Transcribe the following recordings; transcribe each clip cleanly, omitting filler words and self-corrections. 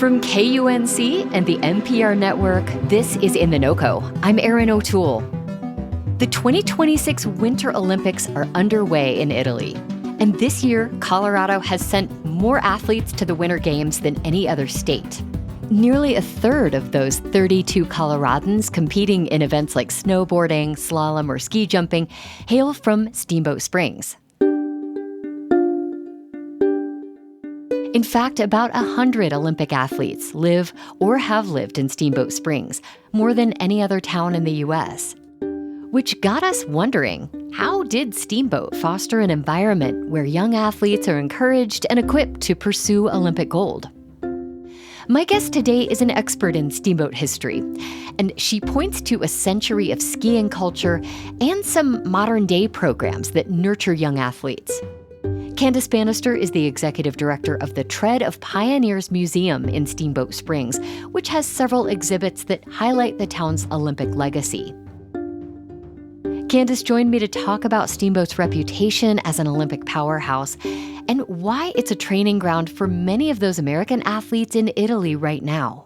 From KUNC and the NPR network, this is In The NoCo. I'm Erin O'Toole. The 2026 Winter Olympics are underway in Italy. And this year, Colorado has sent more athletes to the Winter Games than any other state. Nearly a third of those 32 Coloradans competing in events like snowboarding, slalom, or ski jumping hail from Steamboat Springs. In fact, about 100 Olympic athletes live or have lived in Steamboat Springs, more than any other town in the U.S. Which got us wondering, how did Steamboat foster an environment where young athletes are encouraged and equipped to pursue Olympic gold? My guest today is an expert in Steamboat history, and she points to a century of skiing culture and some modern-day programs that nurture young athletes. Candace Bannister is the executive director of the Tread of Pioneers Museum in Steamboat Springs, which has several exhibits that highlight the town's Olympic legacy. Candace joined me to talk about Steamboat's reputation as an Olympic powerhouse and why it's a training ground for many of those American athletes in Italy right now.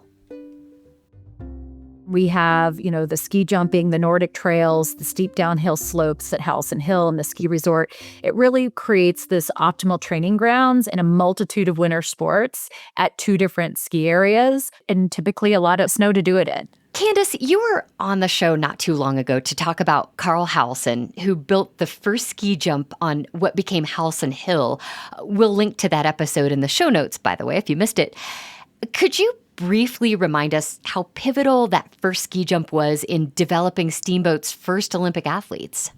We have, the ski jumping, the Nordic trails, the steep downhill slopes at Howson Hill and the ski resort. It really creates this optimal training grounds in a multitude of winter sports at two different ski areas, and typically a lot of snow to do it in. Candace, you were on the show not too long ago to talk about Carl Howson, who built the first ski jump on what became Howson Hill. We'll link to that episode in the show notes, by the way, if you missed it. Could you briefly remind us how pivotal that first ski jump was in developing Steamboat's first Olympic athletes?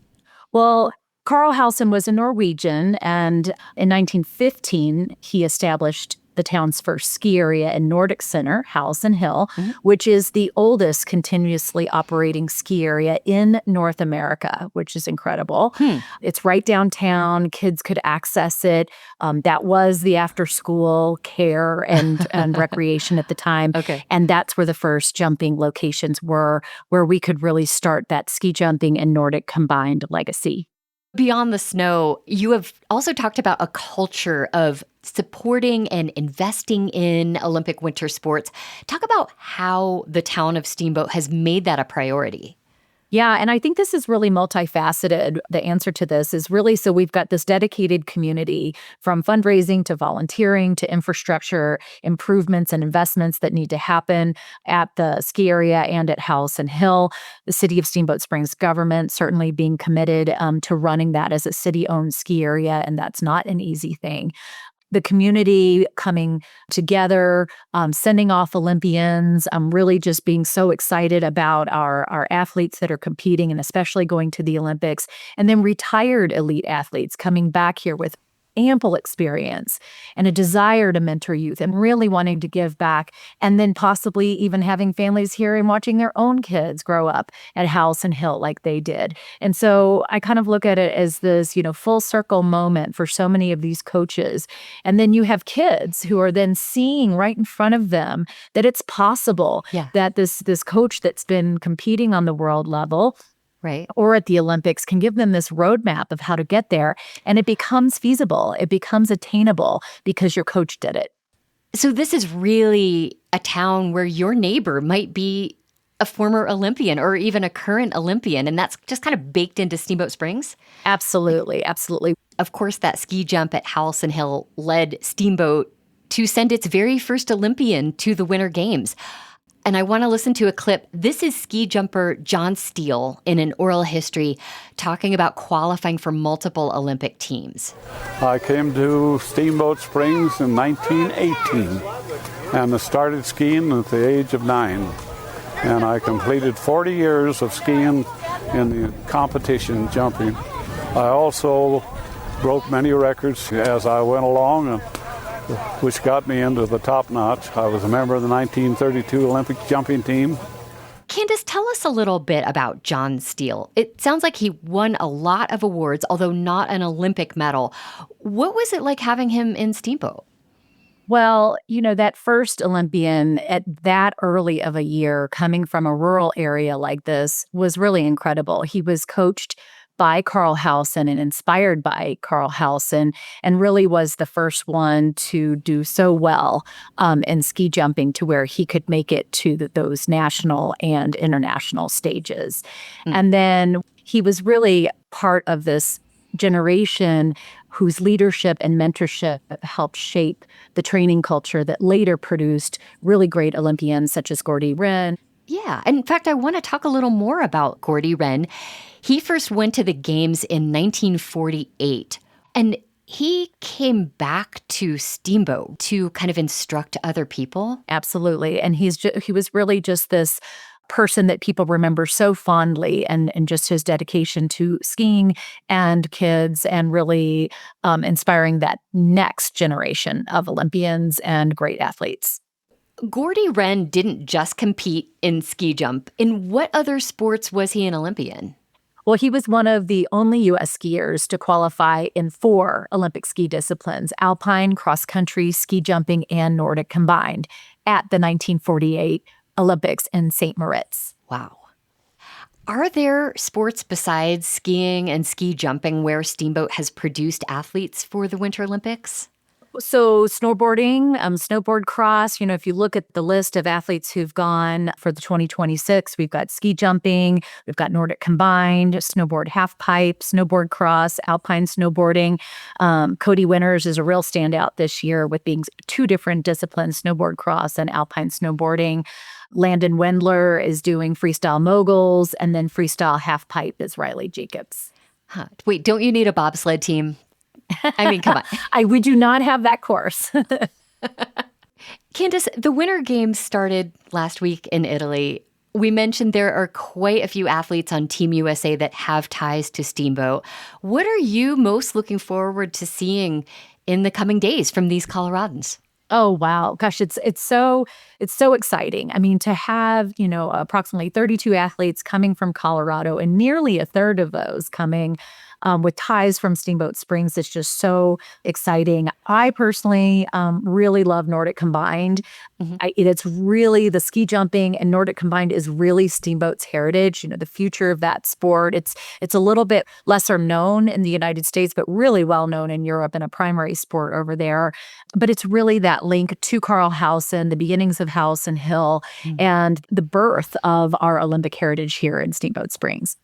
Well, Carl Howson was a Norwegian, and in 1915, he established the town's first ski area in Nordic Center, Howson Hill, which is the oldest continuously operating ski area in North America, which is incredible. It's right downtown. Kids could access it. That was the after-school care and recreation at the time. Okay. And that's where the first jumping locations were, where we could really start that ski jumping and Nordic combined legacy. Beyond the snow, you have also talked about a culture of supporting and investing in Olympic winter sports. Talk about how the town of Steamboat has made that a priority. Yeah, and I think this is really multifaceted. The answer to this is really, so we've got this dedicated community from fundraising to volunteering to infrastructure improvements and investments that need to happen at the ski area and at Howson Hill. The city of Steamboat Springs government certainly being committed to running that as a city-owned ski area, and that's not an easy thing. The community coming together, sending off Olympians, really just being so excited about our athletes that are competing and especially going to the Olympics, and then retired elite athletes coming back here with ample experience and a desire to mentor youth and really wanting to give back, and then possibly even having families here and watching their own kids grow up at Howson Hill like they did. And so I kind of look at it as this, full circle moment for so many of these coaches. And then you have kids who are then seeing right in front of them that it's possible that this coach that's been competing on the world level or at the Olympics can give them this roadmap of how to get there. And it becomes feasible. It becomes attainable because your coach did it. So this is really a town where your neighbor might be a former Olympian or even a current Olympian, and that's just kind of baked into Steamboat Springs? Absolutely, absolutely. Of course, that ski jump at Howson Hill led Steamboat to send its very first Olympian to the Winter Games. And I want to listen to a clip. This is ski jumper John Steele in an oral history talking about qualifying for multiple Olympic teams. I came to Steamboat Springs in 1918 and I started skiing at the age of 9. And I completed 40 years of skiing in the competition jumping. I also broke many records as I went along, which got me into the top notch. I was a member of the 1932 Olympic jumping team. Candace, tell us a little bit about John Steele. It sounds like he won a lot of awards, although not an Olympic medal. What was it like having him in Steamboat? Well, that first Olympian at that early of a year coming from a rural area like this was really incredible. He was coached by Carl Howson and inspired by Carl Howson, and really was the first one to do so well in ski jumping to where he could make it to those national and international stages. And then he was really part of this generation whose leadership and mentorship helped shape the training culture that later produced really great Olympians such as Gordy Wren. Yeah. In fact, I want to talk a little more about Gordy Wren. He first went to the Games in 1948, and he came back to Steamboat to kind of instruct other people. Absolutely. And he was really just this person that people remember so fondly, and just his dedication to skiing and kids, and really inspiring that next generation of Olympians and great athletes. Gordy Wren didn't just compete in ski jump. In what other sports was he an Olympian? Well, he was one of the only U.S. skiers to qualify in 4 Olympic ski disciplines: alpine, cross-country, ski jumping, and Nordic combined at the 1948 Olympics in St. Moritz. Wow. Are there sports besides skiing and ski jumping where Steamboat has produced athletes for the Winter Olympics? So snowboarding, snowboard cross, if you look at the list of athletes who've gone for the 2026, we've got ski jumping, we've got Nordic combined, snowboard half pipe, snowboard cross, alpine snowboarding. Cody Winters is a real standout this year with being 2 different disciplines, snowboard cross and alpine snowboarding. Landon Wendler is doing freestyle moguls, and then freestyle half pipe is Riley Jacobs. Wait, don't you need a bobsled team? I mean, come on. We do not have that course. Candace, the Winter Games started last week in Italy. We mentioned there are quite a few athletes on Team USA that have ties to Steamboat. What are you most looking forward to seeing in the coming days from these Coloradans? Oh, wow. Gosh, it's so exciting. I mean, to have, approximately 32 athletes coming from Colorado, and nearly a third of those coming with ties from Steamboat Springs is just so exciting. I personally really love Nordic combined. It's really the ski jumping, and Nordic combined is really Steamboat's heritage. The future of that sport. It's a little bit lesser known in the United States, but really well known in Europe, and a primary sport over there. But it's really that link to Carl Howson, the beginnings of House and Hill, and the birth of our Olympic heritage here in Steamboat Springs.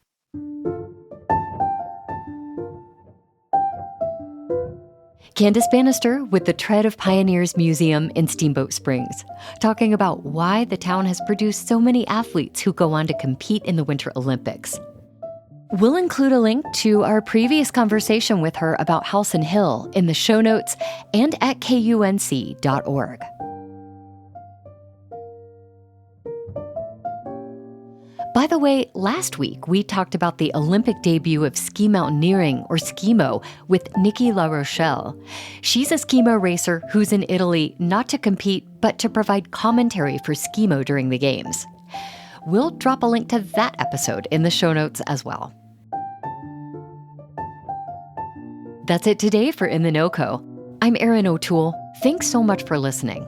Candace Bannister with the Tread of Pioneers Museum in Steamboat Springs, talking about why the town has produced so many athletes who go on to compete in the Winter Olympics. We'll include a link to our previous conversation with her about House and Hill in the show notes and at KUNC.org. By the way, last week we talked about the Olympic debut of ski mountaineering, or skimo, with Nikki La Rochelle. She's a skimo racer who's in Italy not to compete, but to provide commentary for skimo during the Games. We'll drop a link to that episode in the show notes as well. That's it today for In The NoCo. I'm Erin O'Toole. Thanks so much for listening.